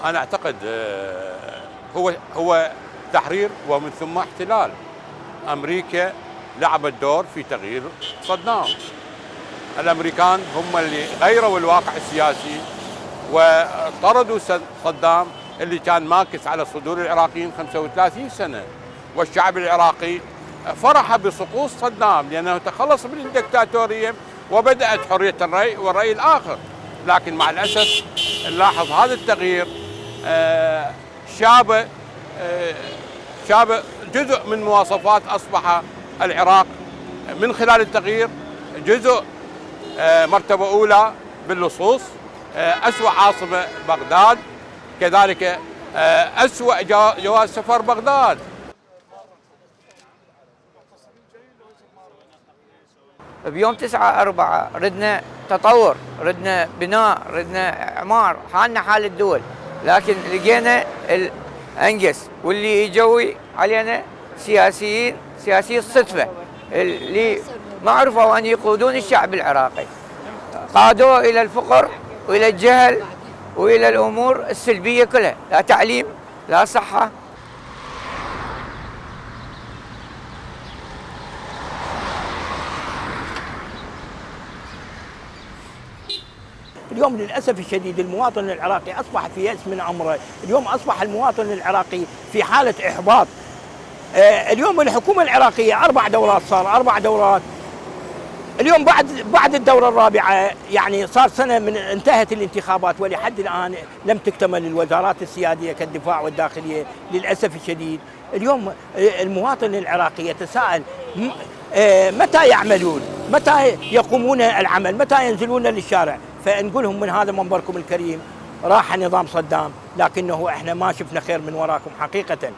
أنا أعتقد هو تحرير ومن ثم احتلال. أمريكا لعبت دور في تغيير صدام. الأمريكان هم اللي غيروا الواقع السياسي وطردوا صدام اللي كان ماكس على صدور العراقيين 35 سنة، والشعب العراقي فرح بسقوط صدام لأنه تخلص من الدكتاتورية وبدأت حرية الرأي والرأي الآخر. لكن مع الأسف نلاحظ هذا التغيير شاب جزء من مواصفات أصبح العراق من خلال التغيير جزء مرتبة أولى باللصوص، أسوأ عاصمة بغداد، كذلك أسوأ جواز سفر بغداد. بيوم 9/4 ردنا تطور، ردنا بناء، ردنا إعمار، حالنا حال الدول، لكن لقينا الأنقص واللي يجوي علينا سياسي الصدفة اللي ما عرفوا أن يقودون الشعب العراقي، قادوه إلى الفقر وإلى الجهل وإلى الأمور السلبية كلها، لا تعليم لا صحة. اليوم للأسف الشديد المواطن العراقي أصبح في يأس من عمره، اليوم أصبح المواطن العراقي في حالة إحباط. اليوم الحكومة العراقية 4 دورات، صار 4 دورات. اليوم بعد الدورة الرابعة يعني صار سنة من انتهت الانتخابات ولحد الآن لم تكتمل الوزارات السيادية كالدفاع والداخلية للأسف الشديد. اليوم المواطن العراقي يتساءل متى يعملون؟ متى يقومون العمل؟ متى ينزلون للشارع؟ فنقولهم من هذا منبركم الكريم راح نظام صدام، لكنه احنا ما شفنا خير من وراكم حقيقة.